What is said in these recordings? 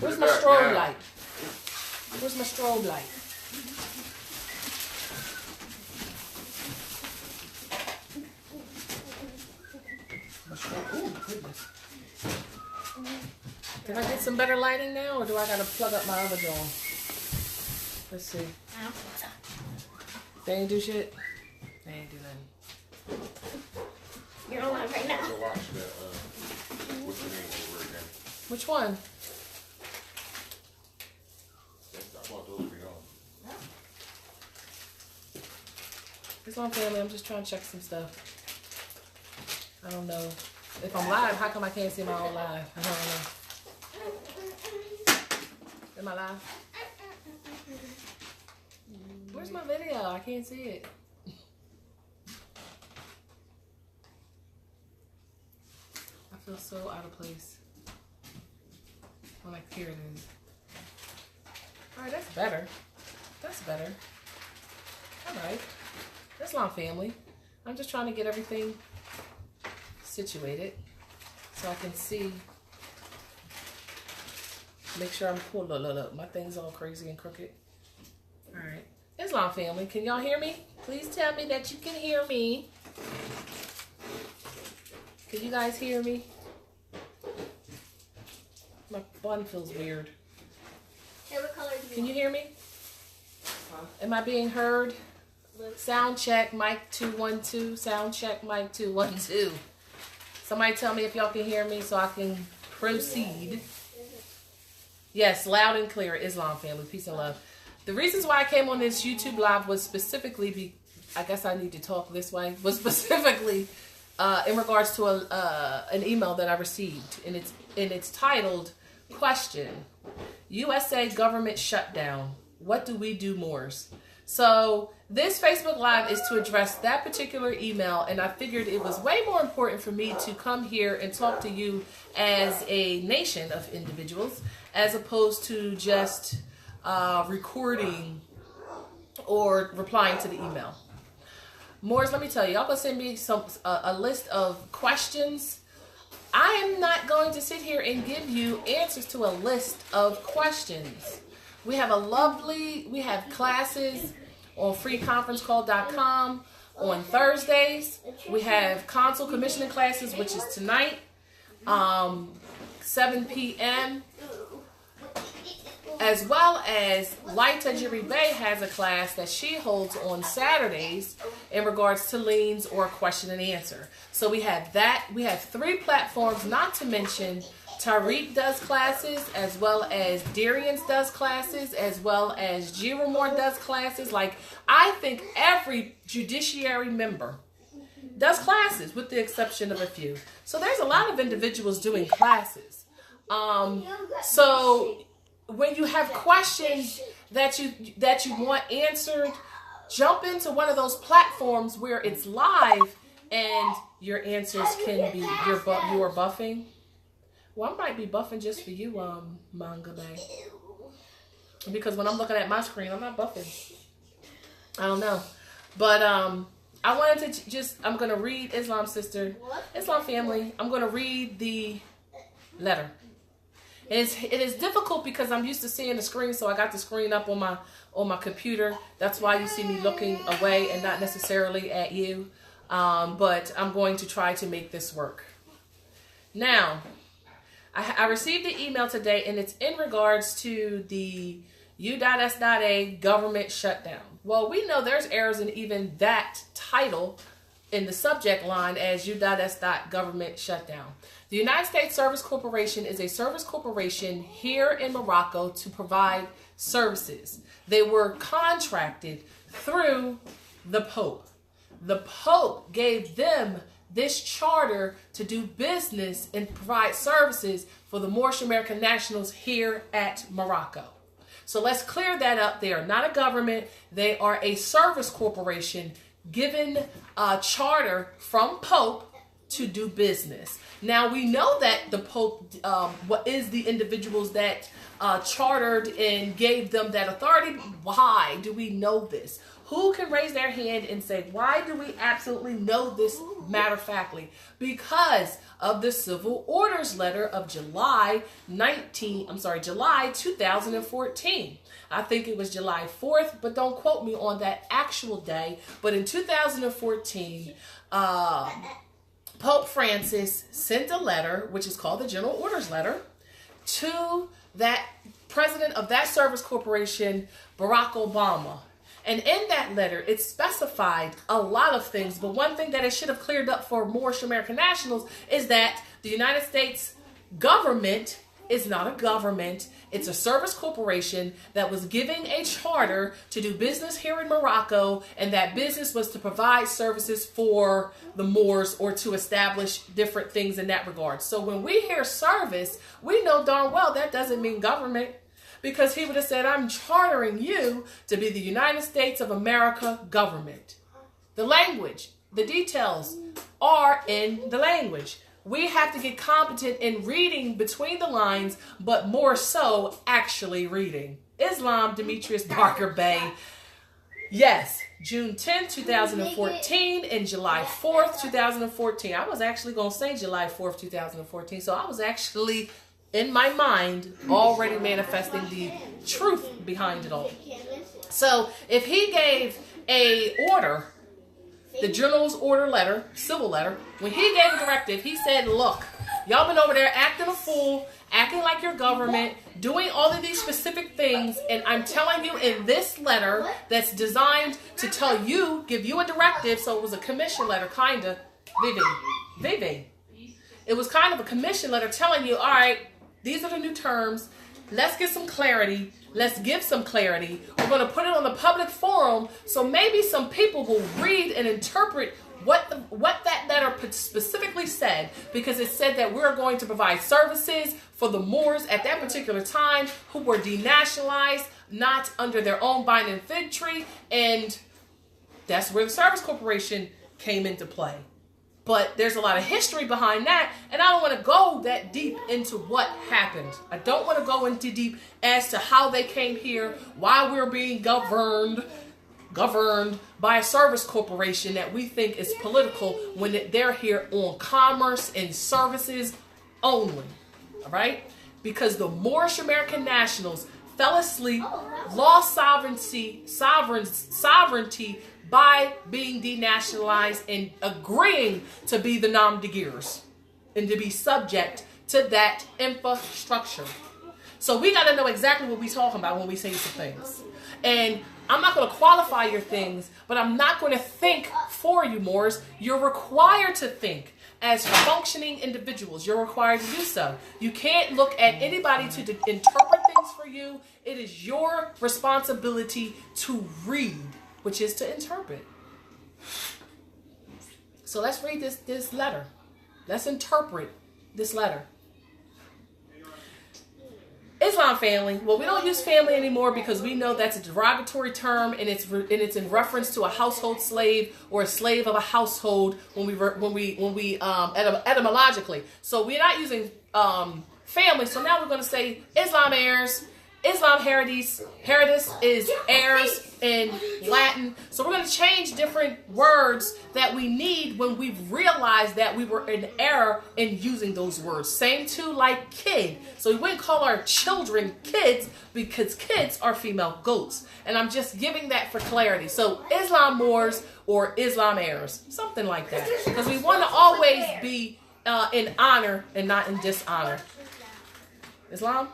Where's my strobe light? Where's my strobe light? Oh, goodness. Did I get some better lighting now, or do I gotta plug up my other jaw? Let's see. They ain't do shit? They ain't do nothing. You're on live right now. So watch that, what's your name over again? Which one? I want those to be on. It's on family. I'm just trying to check some stuff. I don't know. If I'm live, how come I can't see my own live? I don't know. Am I live? Where's my video? I can't see it. I feel so out of place. I'm like, here it is. Alright, that's better. That's better. Alright. That's my family. I'm just trying to get everything situated so I can see. Make sure I'm cool. Look. My thing's all crazy and crooked. Alright. Islam family, can y'all hear me? Please tell me that you can hear me. Can you guys hear me? My bun feels weird. Hey, what color do you Can want? you hear me? Am I being heard? Sound check, mic 212. Sound check, mic 212. Somebody tell me if y'all can hear me so I can proceed. Yes, loud and clear. Islam family, peace and love. The reasons why I came on this YouTube live was specifically, I guess I need to talk this way, was specifically in regards to an email that I received, and it's titled, Question, USA Government Shutdown. What do we do, Moors? So this Facebook Live is to address that particular email, and I figured it was way more important for me to come here and talk to you as a nation of individuals, as opposed to just recording or replying to the email. Moors, let me tell you, y'all gonna send me a list of questions. I am not going to sit here and give you answers to a list of questions. We have classes on freeconferencecall.com on Thursdays. We have console commissioning classes, which is tonight, 7 p.m. As well as Lighta Tajiri Bay has a class that she holds on Saturdays in regards to liens or question and answer. So we have that. We have 3 platforms, not to mention Tariq does classes, as well as Darian's does classes, as well as Giramore does classes. Like, I think every judiciary member does classes, with the exception of a few. So there's a lot of individuals doing classes. So when you have questions that you want answered, jump into one of those platforms where it's live and your answers can be, you are buffing. Well, I might be buffing just for you, Manga Bay. Because when I'm looking at my screen, I'm not buffing. I don't know. But I wanted to I'm going to read Islam sister, Islam family. I'm going to read the letter. It is difficult because I'm used to seeing the screen, so I got the screen up on my computer. That's why you see me looking away and not necessarily at you. But I'm going to try to make this work. Now, I received an email today, and it's in regards to the U.S.A. government shutdown. Well, we know there's errors in even that title in the subject line as U.S. government shutdown. The United States Service Corporation is a service corporation here in Morocco to provide services. They were contracted through the Pope. The Pope gave them this charter to do business and provide services for the Moorish American nationals here at Morocco. So let's clear that up. They are not a government. They are a service corporation given a charter from Pope to do business. Now, we know that the Pope what is the individuals that chartered and gave them that authority. Why do we know this? Who can raise their hand and say, why do we absolutely know this matter factly? Because of the Civil Orders Letter of July 2014. I think it was July 4th, but don't quote me on that actual day. But in 2014, Pope Francis sent a letter, which is called the General Orders Letter, to that president of that service corporation, Barack Obama. And in that letter, it specified a lot of things. But one thing that it should have cleared up for Moorish American nationals is that the United States government is not a government. It's a service corporation that was giving a charter to do business here in Morocco, and that business was to provide services for the Moors or to establish different things in that regard. So when we hear service, we know darn well that doesn't mean government, because he would have said, I'm chartering you to be the United States of America government. The language, the details are in the language. We have to get competent in reading between the lines, but more so actually reading. Islam, Demetrius Barker Bay. Yes, June 10th, 2014 and July 4th, 2014. I was actually going to say July 4th, 2014. So I was actually, in my mind, already manifesting the truth behind it all. So if he gave a order, the General's Order Letter, civil letter, when he gave a directive, he said, look, y'all been over there acting a fool, acting like your government, doing all of these specific things, and I'm telling you in this letter that's designed to tell you, give you a directive, so it was a commission letter, kind of, Vivi. It was kind of a commission letter telling you, all right, these are the new terms, let's get some clarity. Let's give some clarity. We're going to put it on the public forum so maybe some people will read and interpret what that letter specifically said, because it said that we're going to provide services for the Moors at that particular time who were denationalized, not under their own vine and fig tree, and that's where the service corporation came into play. But there's a lot of history behind that, and I don't want to go that deep into what happened. I don't want to go into deep as to how they came here, why we're being governed by a service corporation that we think is political when they're here on commerce and services only. All right? Because the Moorish American nationals fell asleep, lost sovereignty by being denationalized and agreeing to be the nom de guerres and to be subject to that infrastructure. So we got to know exactly what we're talking about when we say some things. And I'm not going to qualify your things, but I'm not going to think for you, Moors. You're required to think as functioning individuals. You're required to do so. You can't look at anybody to interpret things for you. It is your responsibility to read, which is to interpret. So let's read this letter. Let's interpret this letter. Islam family. Well, we don't use family anymore because we know that's a derogatory term, and it's in reference to a household slave or a slave of a household when we etymologically. So we're not using family. So now we're going to say Islam heirs. Islam Heredes. Heredes is heirs in Latin. So we're going to change different words that we need when we've realized that we were in error in using those words. Same too like kid. So we wouldn't call our children kids because kids are female goats. And I'm just giving that for clarity. So Islam Moors or Islam heirs. Something like that. Because we want to always be in honor and not in dishonor. Islam?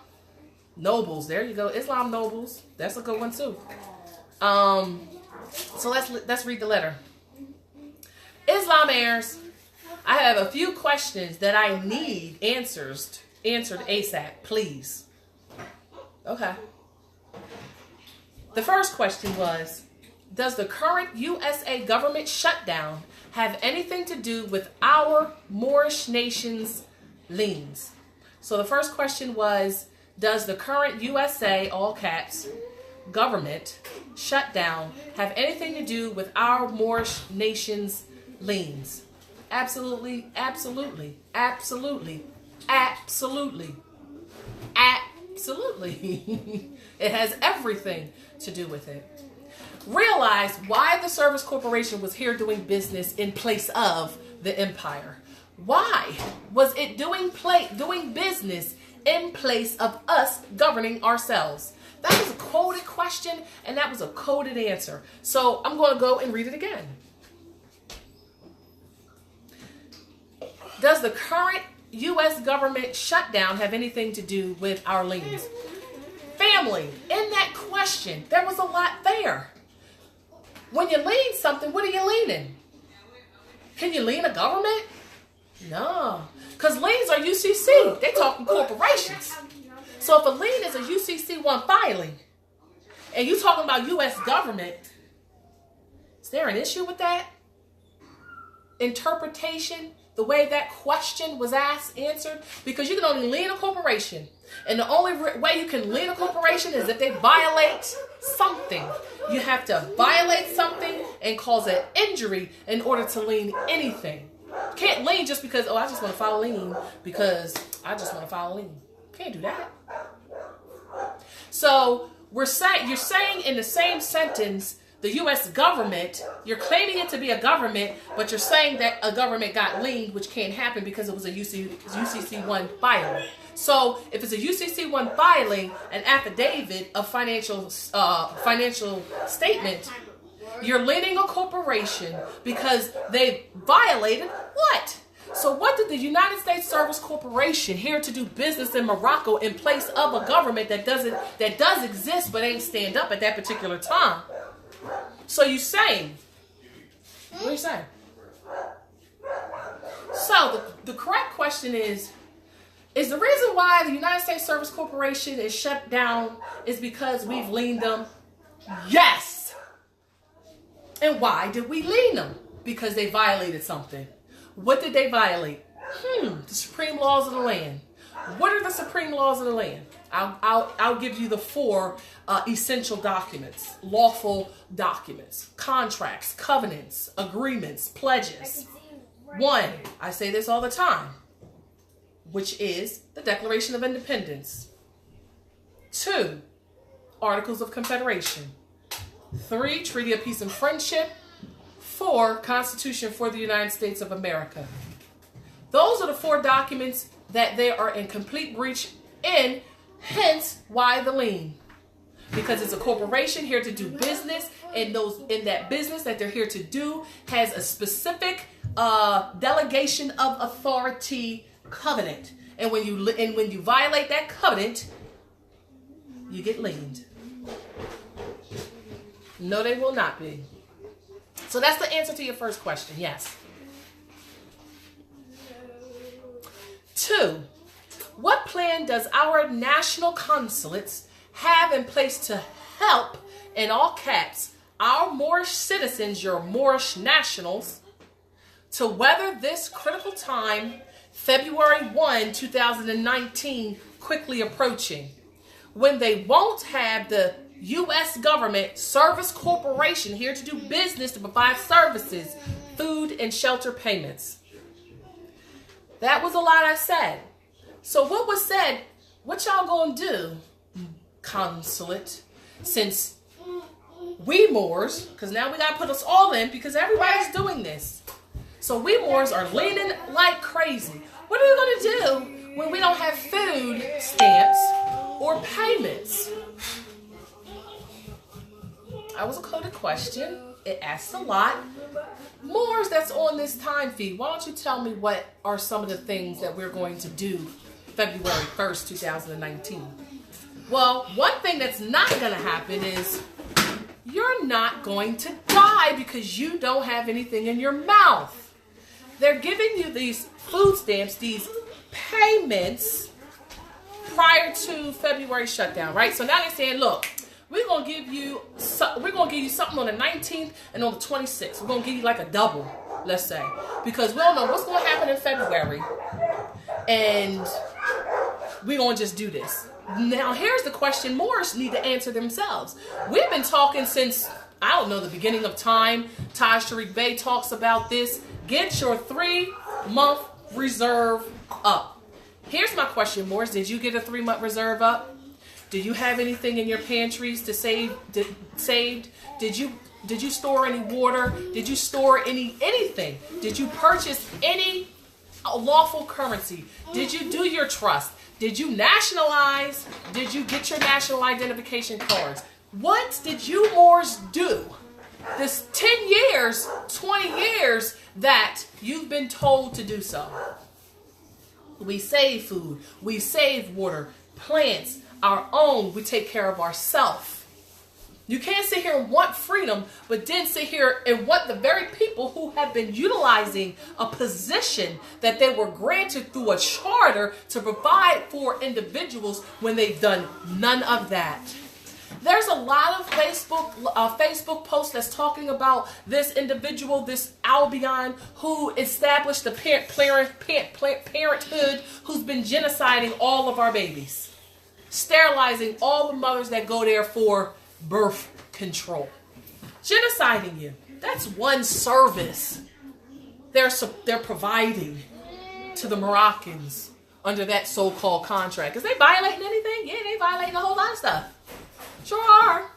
Nobles, there you go. Islam nobles. That's a good one too. So let's read the letter. Islam heirs, I have a few questions that I need answered ASAP, please. Okay. The first question was, does the current USA government shutdown have anything to do with our Moorish nation's liens? So the first question was, does the current USA, all caps, government shutdown have anything to do with our Moorish nation's liens? Absolutely, absolutely, absolutely, absolutely, absolutely. It has everything to do with it. realize why the Service Corporation was here doing business in place of the empire. Why was it doing business in place of us governing ourselves? That was a coded question, and that was a coded answer. So I'm going to go and read it again. Does the current U.S. government shutdown have anything to do with our liens? Family, in that question, there was a lot there. When you lien something, what are you leaning? Can you lien a government? No, because liens are UCC. They talking corporations. So if a lien is a UCC1 filing, and you talking about U.S. government, is there an issue with that? Interpretation, the way that question was answered, because you can only lien a corporation. And the only way you can lien a corporation is if they violate something. You have to violate something and cause an injury in order to lien anything. You can't lien just because, I just want to file a lien because I just want to file a lien. Can't do that. So you're saying in the same sentence, the U.S. government, you're claiming it to be a government, but you're saying that a government got liened, which can't happen because it was a UCC1 filing. So if it's a UCC1 filing, an affidavit of financial statement, you're liening a corporation because they violated what? So what did the United States Service Corporation here to do business in Morocco in place of a government that does exist but ain't stand up at that particular time? So you saying, what are you saying? So the correct question is the reason why the United States Service Corporation is shut down is because we've liened them? Yes. And why did we lien them? Because they violated something. What did they violate? The supreme laws of the land. What are the supreme laws of the land? I'll give you the 4 essential documents, lawful documents, contracts, covenants, agreements, pledges. 1, I say this all the time, which is the Declaration of Independence. 2, Articles of Confederation. 3, Treaty of Peace and Friendship. 4, Constitution for the United States of America. Those are the 4 documents that they are in complete breach in, hence why the lien. Because it's a corporation here to do business, and in that business that they're here to do has a specific delegation of authority covenant. And when you violate that covenant, you get liened. No, they will not be. So that's the answer to your first question, yes. 2, what plan does our national consulates have in place to help, in all caps, our Moorish citizens, your Moorish nationals, to weather this critical time, February 1, 2019, quickly approaching, when they won't have the U.S. government service corporation here to do business to provide services, food, and shelter payments? That was a lot I said. So what was said, what y'all gonna do, consulate, since we Moors, because now we gotta put us all in because everybody's doing this. So we Moors are leaning like crazy. What are you gonna do when we don't have food stamps or payments? That was a coded question. It asked a lot. Moors that's on this time feed, why don't you tell me what are some of the things that we're going to do February 1st, 2019? Well, one thing that's not going to happen is you're not going to die because you don't have anything in your mouth. They're giving you these food stamps, these payments prior to February shutdown, right? So now they're saying, look, we're gonna give you something on the 19th and on the 26th. We're gonna give you like a double, let's say, because we don't know what's gonna happen in February, and we're gonna just do this. Now, here's the question Moors need to answer themselves. We've been talking since, I don't know, the beginning of time. Taj Tariq Bey talks about this. Get your 3-month reserve up. Here's my question, Moors. Did you get a 3-month reserve up? Do you have anything in your pantries to saved? Did you store any water? Did you store anything? Did you purchase any lawful currency? Did you do your trust? Did you nationalize? Did you get your national identification cards? What did you Moors do this 10 years, 20 years that you've been told to do so? We save food. We save water, plants, our own. We take care of ourselves. You can't sit here and want freedom, but then sit here and want the very people who have been utilizing a position that they were granted through a charter to provide for individuals when they've done none of that. There's a lot of Facebook posts that's talking about this individual, this Albion, who established the parenthood, who's been genociding all of our babies, sterilizing all the mothers that go there for birth control, genociding you. That's one service they're providing to the Moroccans under that so-called contract. Is they violating anything? Yeah, they violating a whole lot of stuff. Sure are.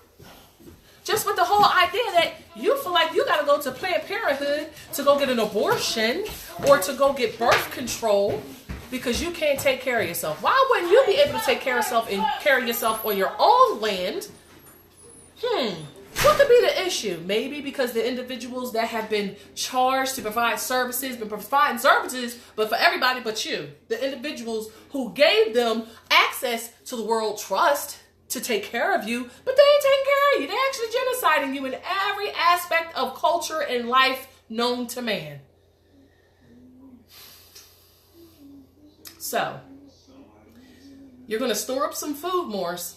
Just with the whole idea that you feel like you got to go to Planned Parenthood to go get an abortion or to go get birth control because you can't take care of yourself. Why wouldn't you be able to take care of yourself and carry yourself on your own land? What could be the issue? Maybe because the individuals that have been charged to provide services, been providing services, but for everybody but you, the individuals who gave them access to the World Trust to take care of you, but they ain't taking care of you. They're actually genociding you in every aspect of culture and life known to man. So, you're going to store up some food, Moors.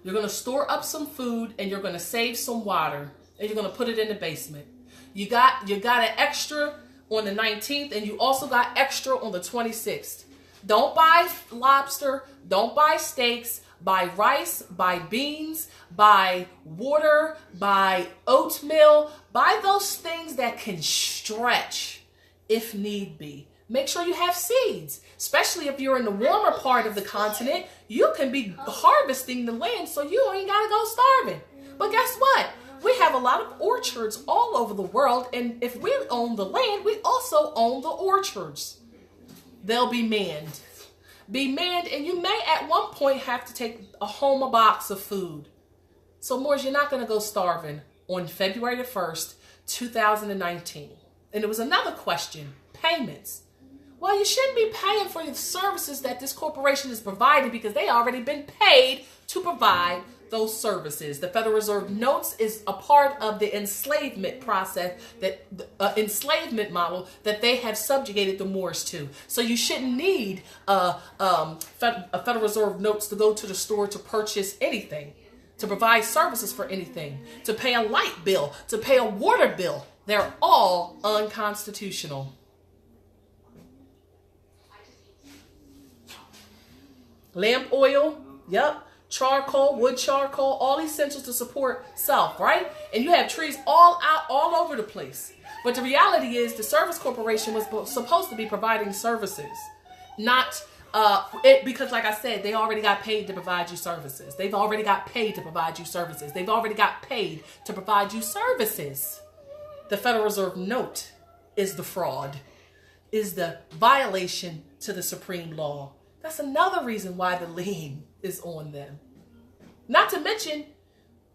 You're going to store up some food and you're going to save some water and you're going to put it in the basement. You got an extra on the 19th and you also got extra on the 26th. Don't buy lobster. Don't buy steaks. Buy rice. Buy beans. Buy water. Buy oatmeal. Buy those things that can stretch if need be. Make sure you have seeds, especially if you're in the warmer part of the continent. You can be harvesting the land so you ain't got to go starving. But guess what? We have a lot of orchards all over the world, and if we own the land, we also own the orchards. They'll be manned. And you may at one point have to take home a box of food. So, Moors, you're not going to go starving on February the 1st, 2019. And there was another question, payments. Well, you shouldn't be paying for the services that this corporation is providing because they already been paid to provide those services. The Federal Reserve notes is a part of the enslavement process, that enslavement model that they have subjugated the Moors to. So you shouldn't need a Federal Reserve notes to go to the store to purchase anything, to provide services for anything, to pay a light bill, to pay a water bill. They're all unconstitutional. Lamp oil, yep. Charcoal, wood charcoal, all essentials to support self, right? And you have trees all over the place. But the reality is the service corporation was supposed to be providing services. Not, because like I said, they already got paid to provide you services. They've already got paid to provide you services. They've already got paid to provide you services. The Federal Reserve note is the fraud, is the violation to the supreme law. That's another reason why the lien is on them. Not to mention,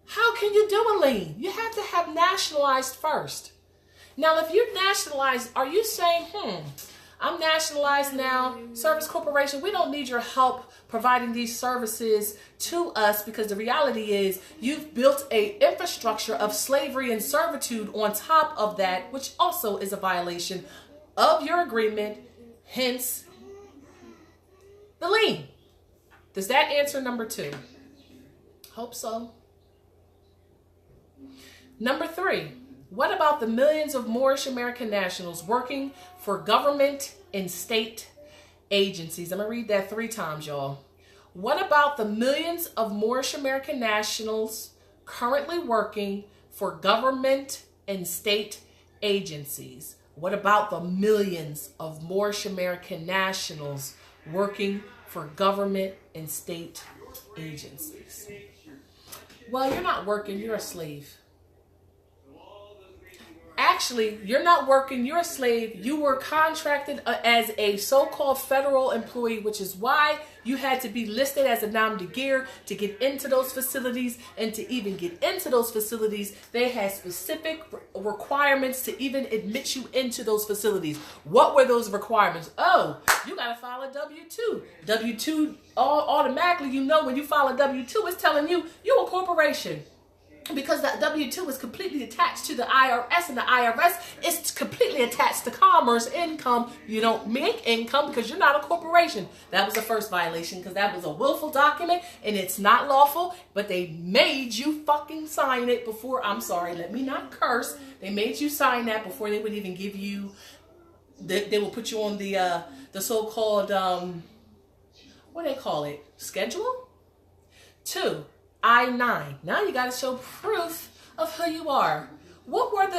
how can you do a lien? You have to have nationalized first. Now, if you're nationalized, are you saying, I'm nationalized now, Service Corporation, we don't need your help providing these services to us, because the reality is you've built an infrastructure of slavery and servitude on top of that, which also is a violation of your agreement, hence the lien. Does that answer number 2? Hope so. Number 3, what about the millions of Moorish American nationals working for government and state agencies? I'm going to read that 3 times, y'all. What about the millions of Moorish American nationals currently working for government and state agencies? What about the millions of Moorish American nationals working for government and state agencies. Well, you're not working, you're a slave. Actually, you're not working, you're a slave. You were contracted as a so-called federal employee, which is why you had to be listed as a Nationality Grid to get into those facilities. And to even get into those facilities, they had specific requirements to even admit you into those facilities. What were those requirements? Oh, you got to file a W-2. W-2, automatically, you know, when you file a W-2, it's telling you you're a corporation. Because that W-2 is completely attached to the IRS, and the IRS is completely attached to commerce income. You don't make income because you're not a corporation. That was the first violation, because that was a willful document and it's not lawful, but they made you fucking sign it before, I'm sorry, let me not curse. They made you sign that before they would even give you, they will put you on the so-called, what do they call it? Schedule? 2. I-9. Now you got to show proof of who you are. What were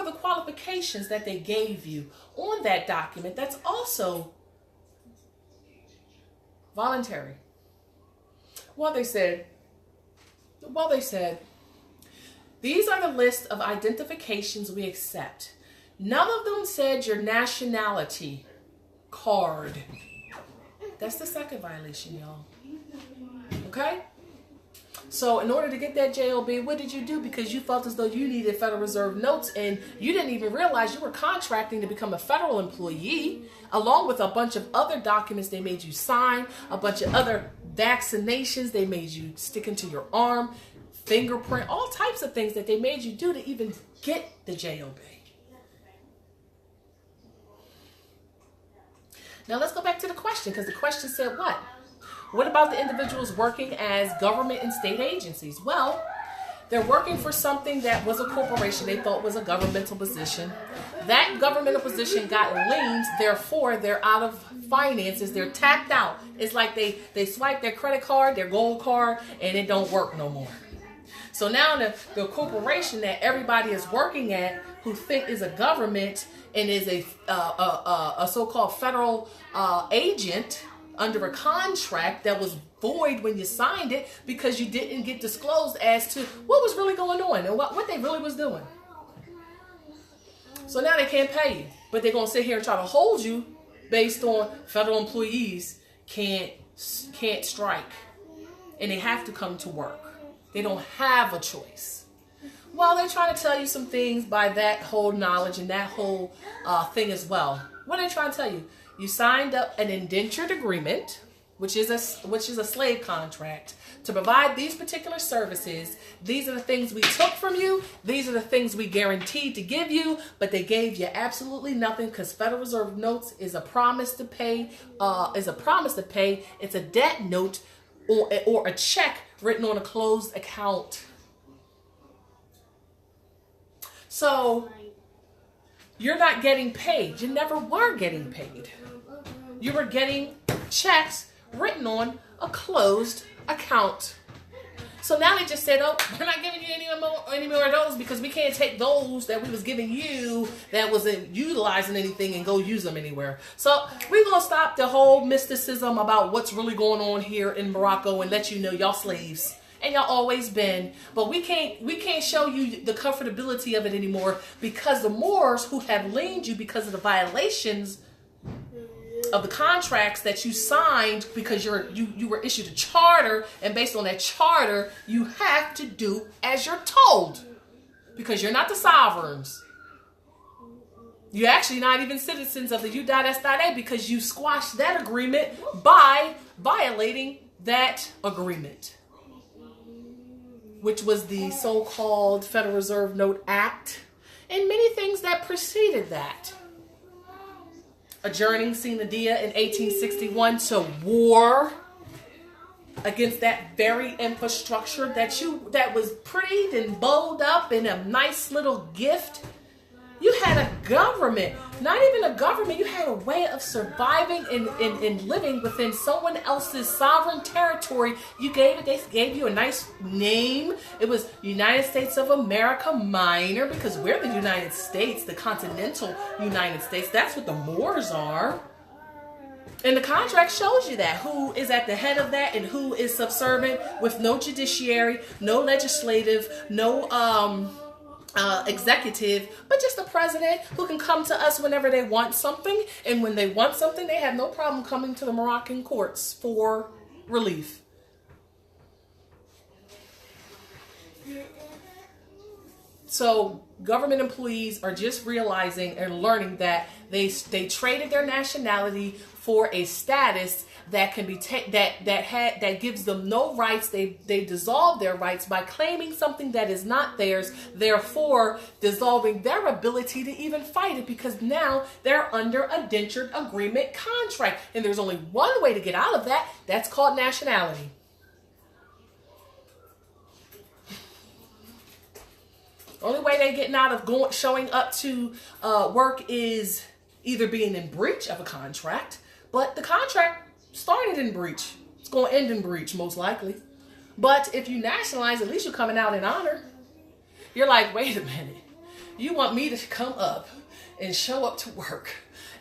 the qualifications that they gave you on that document that's also voluntary? Well, they said, these are the list of identifications we accept. None of them said your nationality card. That's the second violation, y'all. Okay? So in order to get that JOB, what did you do? Because you felt as though you needed Federal Reserve notes, and you didn't even realize you were contracting to become a federal employee, along with a bunch of other documents they made you sign, a bunch of other vaccinations they made you stick into your arm, fingerprint, all types of things that they made you do to even get the JOB. Now let's go back to the question, because the question said what? What about the individuals working as government and state agencies? Well, they're working for something that was a corporation they thought was a governmental position. That governmental position got liens, therefore they're out of finances, they're tapped out. It's like they swipe their credit card, their gold card, and it don't work no more. So now the corporation that everybody is working at, who think is a government and is a so-called federal agent, under a contract that was void when you signed it because you didn't get disclosed as to what was really going on and what they really was doing. So now they can't pay you, but they're going to sit here and try to hold you based on federal employees can't strike and they have to come to work. They don't have a choice. Well, they're trying to tell you some things by that whole knowledge and that whole thing as well. What are they trying to tell you? You signed up an indentured agreement, which is a slave contract, to provide these particular services. These are the things we took from you. These are the things we guaranteed to give you, but they gave you absolutely nothing because Federal Reserve notes is a promise to pay. It's a debt note or a check written on a closed account. So you're not getting paid. You never were getting paid. You were getting checks written on a closed account. So now they just said, oh, we're not giving you any more of those because we can't take those that we was giving you that wasn't utilizing anything and go use them anywhere. So we're going to stop the whole mysticism about what's really going on here in Morocco and let you know y'all slaves. And y'all always been, but we can't show you the comfortability of it anymore because the Moors who have liened you because of the violations of the contracts that you signed because you were issued a charter, and based on that charter you have to do as you're told because you're not the sovereigns. You're actually not even citizens of the U.S.A because you squashed that agreement by violating that agreement, which was the so-called Federal Reserve Note Act, and many things that preceded that. Adjourning Sine Die in 1861 to war against that very infrastructure that was prettied and bowled up in a nice little gift. You had a government, not even a government, you had a way of surviving and living within someone else's sovereign territory. They gave you a nice name. It was United States of America Minor because we're the United States, the continental United States. That's what the Moors are. And the contract shows you that, who is at the head of that and who is subservient, with no judiciary, no legislative, no executive, but just the president who can come to us whenever they want something. And when they want something, they have no problem coming to the Moroccan courts for relief. So government employees are just realizing and learning that they traded their nationality for a status that can be that gives them no rights. They dissolve their rights by claiming something that is not theirs, therefore dissolving their ability to even fight it, because now they're under a indentured agreement contract. And there's only one way to get out of that. That's called nationality. Only way they're getting out of showing up to work is either being in breach of a contract, but the contract started in breach. It's going to end in breach, most likely. But if you nationalize, at least you're coming out in honor. You're like, wait a minute. You want me to come up and show up to work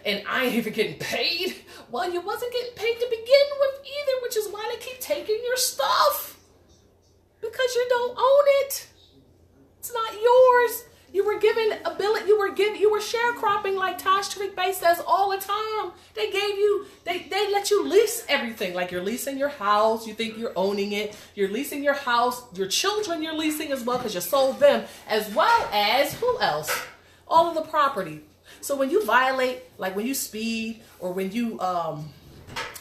and I ain't even getting paid? Well, you wasn't getting paid to begin with either, which is why they keep taking your stuff. Because you don't own it. It's not yours. You were given ability. You were sharecropping, like Tosh Tariq Bey says all the time. They let you lease everything. Like you're leasing your house. You think you're owning it. You're leasing your house. Your children you're leasing as well, because you sold them, as well as who else? All of the property. So when you violate, like when you speed, or when you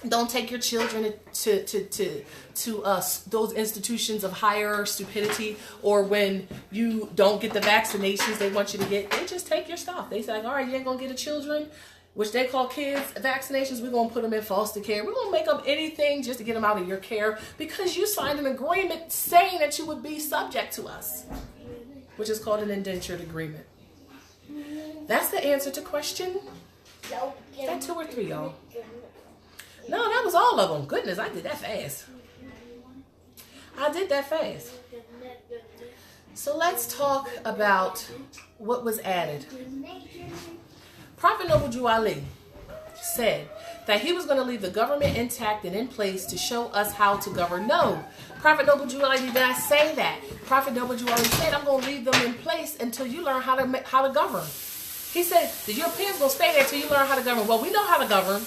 don't take your children to those institutions of higher stupidity, or when you don't get the vaccinations they want you to get, they just take your stuff. They say, like, all right, you ain't gonna get the children, which they call kids, vaccinations. We're gonna put them in foster care. We're gonna make up anything just to get them out of your care, because you signed an agreement saying that you would be subject to us, which is called an indentured agreement. That's the answer to question. Is that 2 or 3, y'all? No, that was all of them. Goodness, I did that fast. So let's talk about what was added. Prophet Noble Drew Ali said that he was going to leave the government intact and in place to show us how to govern. No, Prophet Noble Drew Ali did not say that. Prophet Noble Drew Ali said, I'm going to leave them in place until you learn how to govern. He said, the Europeans going to stay there until you learn how to govern. Well, we know how to govern.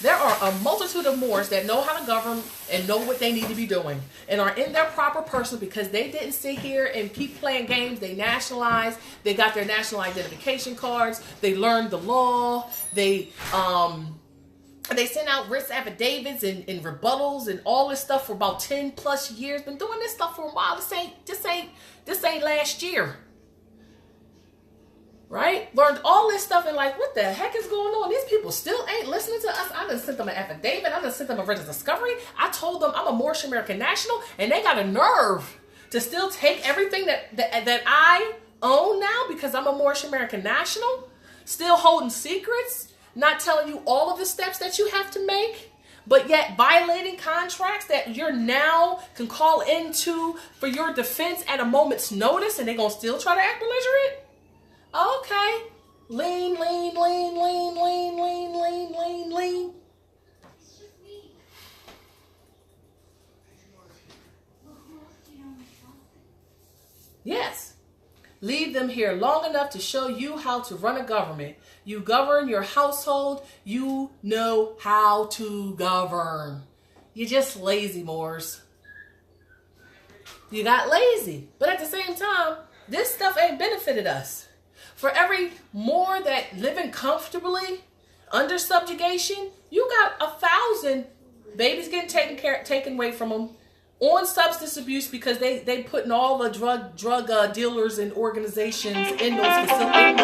There are a multitude of Moors that know how to govern and know what they need to be doing and are in their proper person, because they didn't sit here and keep playing games. They nationalized. They got their national identification cards. They learned the law. They sent out writ affidavits and rebuttals and all this stuff for about 10 plus years. Been doing this stuff for a while. This ain't last year. Right? Learned all this stuff and like, what the heck is going on? These people still ain't listening to us. I done sent them an affidavit. I done sent them a written discovery. I told them I'm a Moorish American national, and they got a nerve to still take everything that I own now because I'm a Moorish American national, still holding secrets, not telling you all of the steps that you have to make, but yet violating contracts that you're now can call into for your defense at a moment's notice, and they're going to still try to act belligerent? Okay. Lean. Yes. Leave them here long enough to show you how to run a government. You govern your household. You know how to govern. You're just lazy, Moors. You got lazy. But at the same time, this stuff ain't benefited us. For every Moor that living comfortably under subjugation, you got 1,000 babies getting taken away from them on substance abuse, because they putting all the drug dealers and organizations in those facilities.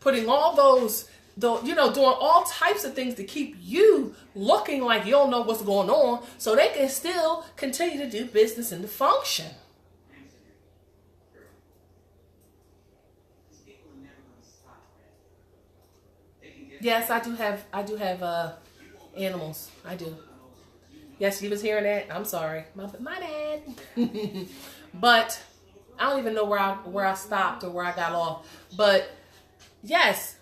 Putting all those, doing all types of things to keep you looking like you don't know what's going on, so they can still continue to do business and to function. Yes, I do have animals. I do. Yes, you was hearing that. I'm sorry. My bad. But I don't even know where I stopped or where I got off. But yes,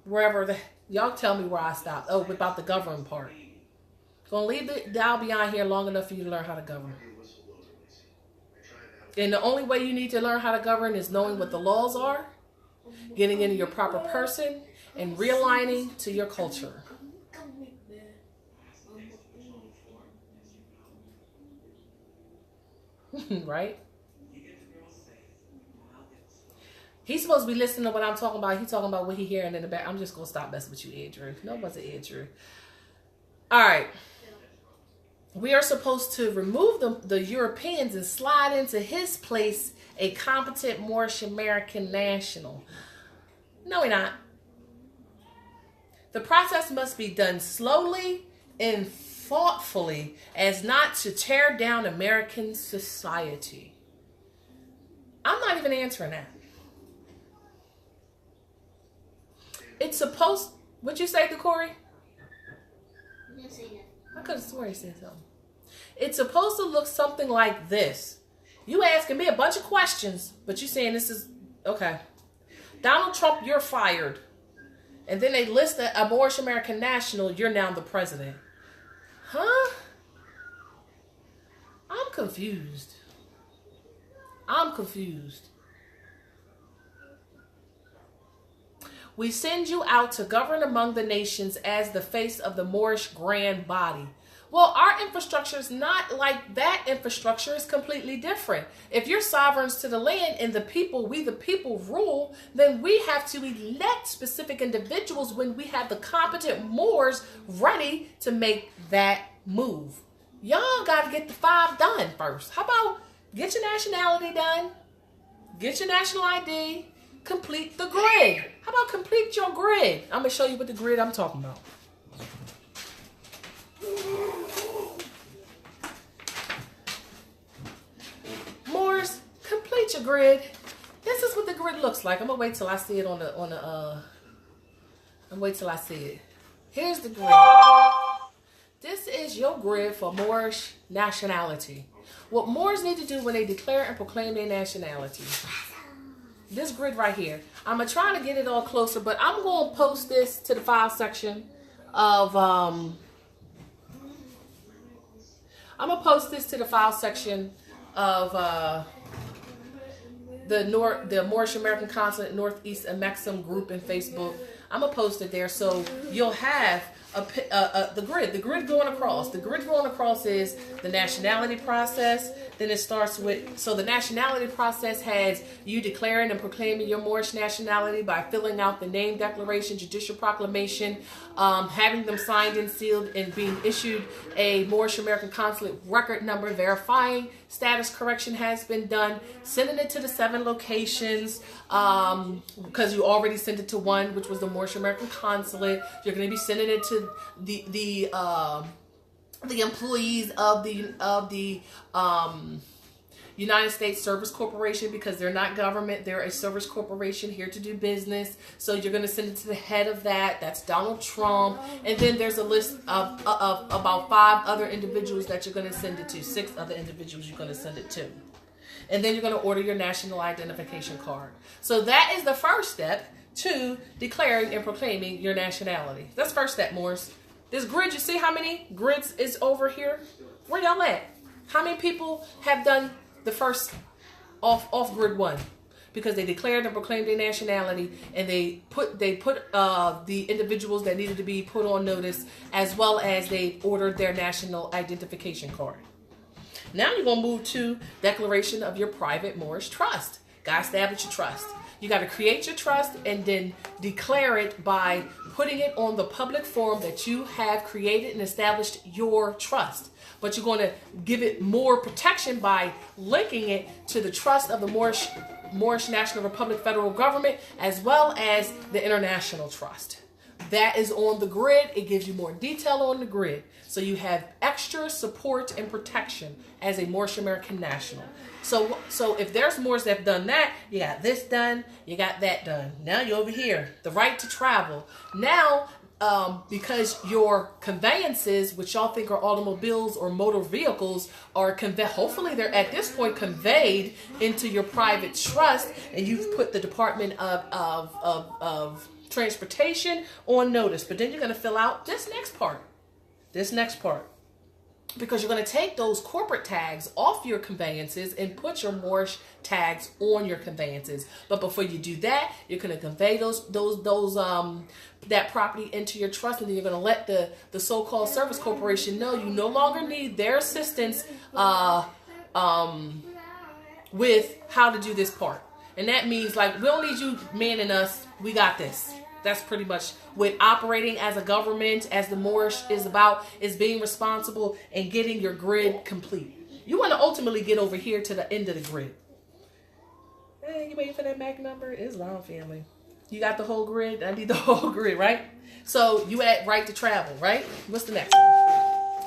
y'all tell me where I stopped. Oh, about the govern part. Gonna leave the dial beyond here long enough for you to learn how to govern. And the only way you need to learn how to govern is knowing what the laws are, getting into your proper person, and realigning to your culture. Right? He's supposed to be listening to what I'm talking about. He's talking about what he hearing in the back. I'm just going to stop messing with you, Andrew. No one's an Andrew. All right. We are supposed to remove the Europeans and slide into his place a competent Moorish American national. No, we're not. The process must be done slowly and thoughtfully as not to tear down American society. I'm not even answering that. It's supposed... What'd you say to Corey? I didn't say that. I could have sworn he said something. It's supposed to look something like this. You asking me a bunch of questions, but you saying this is... Okay. Donald Trump, you're fired. And then they list a Moorish American national, you're now the president. Huh? I'm confused. I'm confused. We send you out to govern among the nations as the face of the Moorish grand body. Well, our infrastructure is not like that. Infrastructure is completely different. If you're sovereigns to the land and the people, we the people rule, then we have to elect specific individuals when we have the competent Moors ready to make that move. Y'all got to get the 5 done first. How about get your nationality done, get your national ID, complete the grid. How about complete your grid? I'm going to show you what the grid I'm talking about. Moors, complete your grid. This is what the grid looks like. I'm gonna wait till I see it wait till I see it. Here's the grid. This is your grid for Moorish nationality. What Moors need to do when they declare and proclaim their nationality. This grid right here. I'm gonna try to get it all closer, but I'm gonna post this to the file section of I'm gonna post this to the file section of the Moorishamerican Consulate Northeast and Maxim group in Facebook. I'm gonna post it there so you'll have the grid. The grid going across. The grid going across is the nationality process. Then it starts with, so the nationality process has you declaring and proclaiming your Moorish nationality by filling out the name declaration, judicial proclamation, having them signed and sealed, and being issued a Moorish American consulate record number, verifying status correction has been done, sending it to the 7 locations, because you already sent it to one, which was the Moorish American consulate. You're going to be sending it to the employees of the United States Service Corporation, because they're not government, they're a service corporation here to do business. So you're going to send it to the head of that. That's Donald Trump. And then there's a list of about 5 other individuals that you're going to send it to. 6 other individuals you're going to send it to. And then you're going to order your national identification card. So that is the first step to declaring and proclaiming your nationality. That's first step, Moors. This grid, you see how many grids is over here? Where y'all at? How many people have done the first off grid 1? Because they declared and proclaimed their nationality, and they put the individuals that needed to be put on notice, as well as they ordered their national identification card. Now you're going to move to declaration of your private Moorish trust. Got to establish your trust. You got to create your trust and then declare it by putting it on the public forum that you have created and established your trust. But you're going to give it more protection by linking it to the trust of the Moorish National Republic federal government, as well as the international trust. That is on the grid. It gives you more detail on the grid. So you have extra support and protection as a Moorish American national. So if there's Moors that have done that, you got this done, you got that done. Now you're over here. The right to travel. Now, because your conveyances, which y'all think are automobiles or motor vehicles, are hopefully they're at this point conveyed into your private trust, and you've put the Department of Transportation on notice. But then you're going to fill out this next part. Because you're going to take those corporate tags off your conveyances and put your Moorish tags on your conveyances. But before you do that, you're going to convey that property into your trust, and then you're going to let the so-called service corporation know you no longer need their assistance with how to do this part. And that means, like, we don't need you manning us. We got this. That's pretty much what operating as a government, as the Moorish is about, is being responsible and getting your grid complete. You want to ultimately get over here to the end of the grid. Hey, you waiting for that MAC number? Islam family. You got the whole grid? I need the whole grid, right? So you add right to travel, right? What's the next one?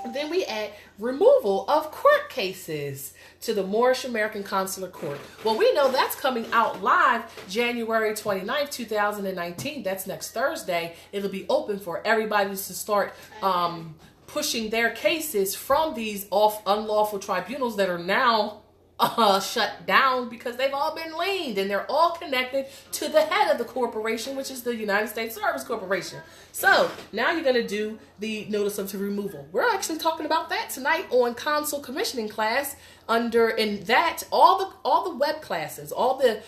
And then we add removal of court cases to the Moorishamerican Consular Court. Well, we know that's coming out live January 29th, 2019. That's next Thursday. It'll be open for everybody to start pushing their cases from these unlawful tribunals that are now shut down because they've all been leaned, and they're all connected to the head of the corporation, which is the United States Service Corporation. So now you're going to do the notice of removal. We're actually talking about that tonight on consul commissioning class. In that, all the web classes, all the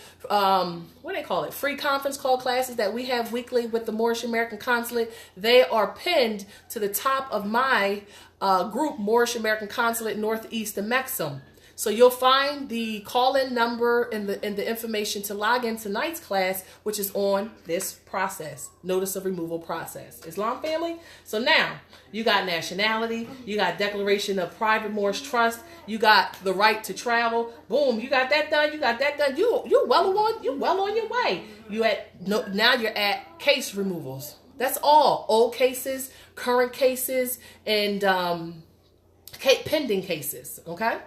what do they call it, free conference call classes that we have weekly with the Moorish American Consulate, they are pinned to the top of my group, Moorish American Consulate Northeast and Maxim. So you'll find the call-in number and the information to log in tonight's class, which is on this process, notice of removal process. Islam family? So now you got nationality, you got declaration of private Moorish trust, you got the right to travel. Boom, you got that done. You well on your way. Now you're at case removals. That's all. Old cases, current cases, and pending cases. Okay.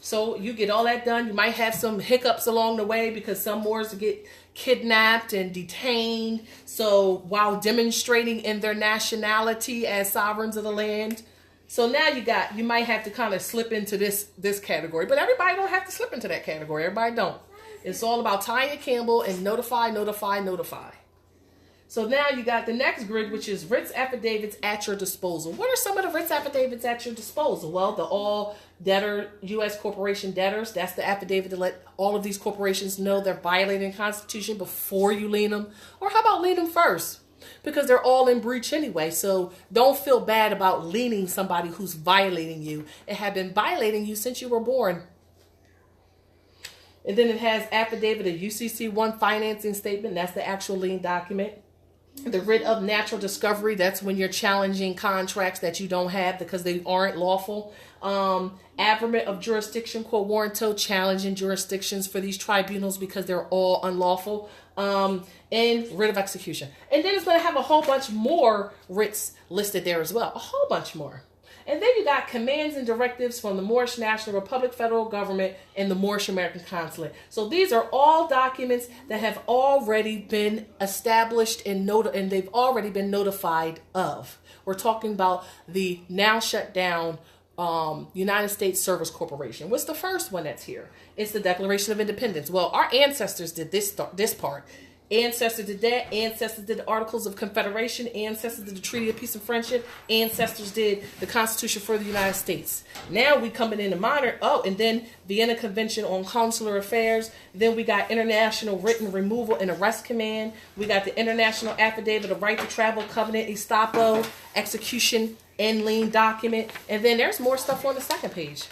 So you get all that done. You might have some hiccups along the way because some Moors get kidnapped and detained. So while demonstrating in their nationality as sovereigns of the land. So now you might have to kind of slip into this category. But everybody don't have to slip into that category. Everybody don't. It's all about Tanya Campbell and notify. So now you got the next grid, which is writs affidavits at your disposal. What are some of the writs affidavits at your disposal? Well, the all debtor, U.S. corporation debtors, that's the affidavit to let all of these corporations know they're violating the Constitution before you lien them. Or how about lien them first? Because they're all in breach anyway. So don't feel bad about liening somebody who's violating you and have been violating you since you were born. And then it has affidavit of UCC1 financing statement. That's the actual lien document. The writ of natural discovery, that's when you're challenging contracts that you don't have because they aren't lawful. Averment of jurisdiction, quo warranto, challenging jurisdictions for these tribunals because they're all unlawful. And writ of execution. And then it's going to have a whole bunch more writs listed there as well. A whole bunch more. And then you got commands and directives from the Moorish National Republic Federal Government and the Moorish American Consulate. So these are all documents that have already been established and they've already been notified of. We're talking about the now shut down United States Service Corporation. What's the first one that's here? It's the Declaration of Independence. Well, our ancestors did this part. Ancestors did that. Ancestors did the Articles of Confederation. Ancestors did the Treaty of Peace and Friendship. Ancestors did the Constitution for the United States. Now we coming into modern. Oh, and then Vienna Convention on Consular Affairs. Then we got International Written Removal and Arrest Command. We got the International Affidavit of Right to Travel Covenant, Estapo, Execution and Lien Document. And then there's more stuff on the second page.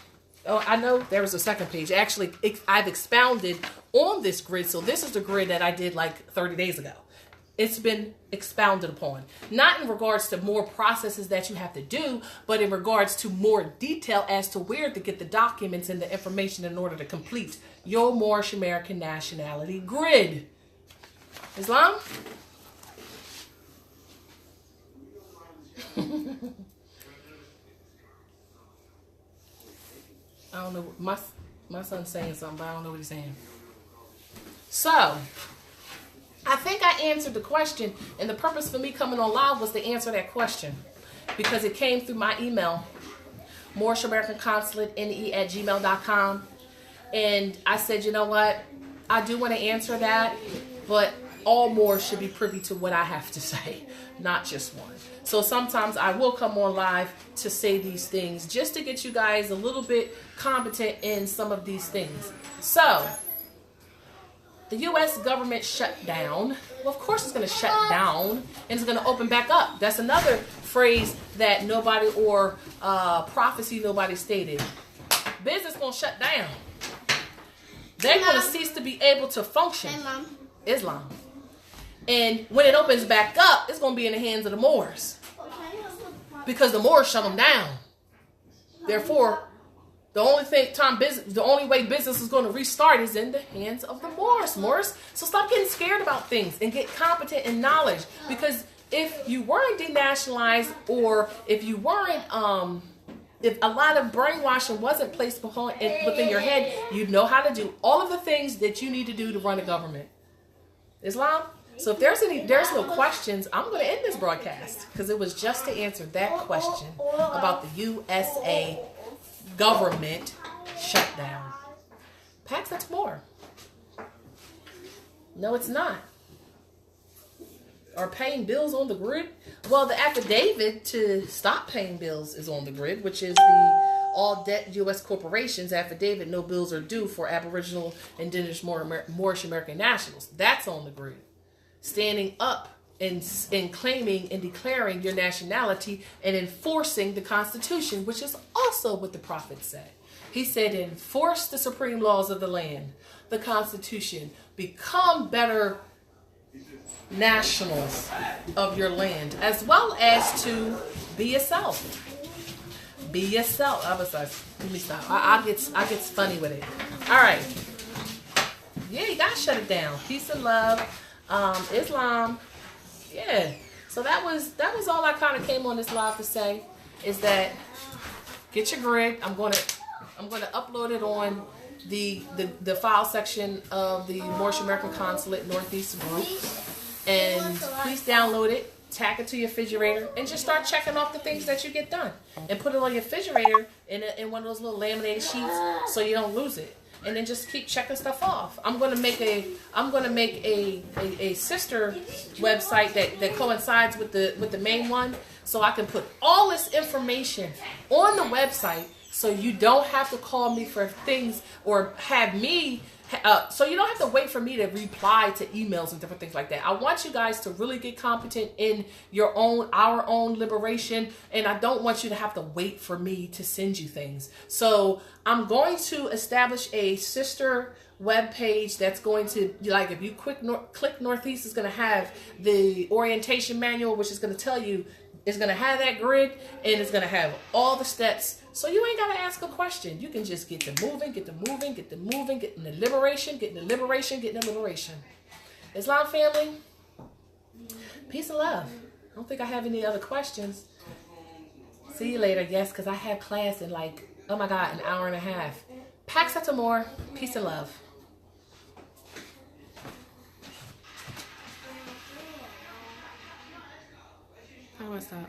Oh, I know there was a second page. Actually, I've expounded on this grid. So this is the grid that I did like 30 days ago. It's been expounded upon. Not in regards to more processes that you have to do, but in regards to more detail as to where to get the documents and the information in order to complete your Moorish American Nationality Grid. Islam? I don't know. My son's saying something, but I don't know what he's saying. So, I think I answered the question, and the purpose for me coming on live was to answer that question because it came through my email, Moorishamericanconsulatene@gmail.com. And I said, you know what? I do want to answer that, but all Moors should be privy to what I have to say, not just one. So sometimes I will come on live to say these things just to get you guys a little bit competent in some of these things. So, the U.S. government shut down. Well, of course it's going to shut down and it's going to open back up. That's another phrase that nobody or prophecy nobody stated. Business going to shut down. They're going to cease to be able to function. Hey, Mom. Islam. And when it opens back up, it's going to be in the hands of the Moors. Because the Moors shut them down. Therefore, the only way business is going to restart is in the hands of the Moors. So stop getting scared about things and get competent in knowledge. Because if you weren't denationalized, or if you weren't, if a lot of brainwashing wasn't placed within your head, you'd know how to do all of the things that you need to do to run a government. Islam? So if there's no questions, I'm going to end this broadcast because it was just to answer that question about the USA government shutdown. Pax, that's more. No, it's not. Are paying bills on the grid? Well, the affidavit to stop paying bills is on the grid, which is the all debt U.S. corporations affidavit, no bills are due for Aboriginal, Indigenous, Moorish American nationals. That's on the grid. Standing up and claiming and declaring your nationality and enforcing the Constitution, which is also what the prophet said. He said, enforce the supreme laws of the land, the Constitution, become better nationals of your land, as well as to be yourself. Be yourself. Let me stop. I get funny with it. All right. Yeah, you gotta shut it down. Peace and love. Islam. Yeah. So that was all I kind of came on this live to say, is that get your grid. I'm gonna upload it on the file section of the Moorish American Consulate Northeast group, and please download it, tack it to your refrigerator, and just start checking off the things that you get done, and put it on your refrigerator in one of those little laminated sheets so you don't lose it. And then just keep checking stuff off. I'm gonna make a sister website that coincides with the main one, so I can put all this information on the website, so you don't have to call me for things or have me. So you don't have to wait for me to reply to emails and different things like that. I want you guys to really get competent in our own liberation, and I don't want you to have to wait for me to send you things. So I'm going to establish a sister web page that's going to, like, if you click Northeast, it's going to have the orientation manual, which is going to tell you, it's going to have that grid, and it's going to have all the steps. So you ain't got to ask a question. You can just get to moving, get in the liberation. Islam family, peace and love. I don't think I have any other questions. See you later. Yes, because I have class in like, oh my God, an hour and a half. Pax Amor, peace and love. How do I stop?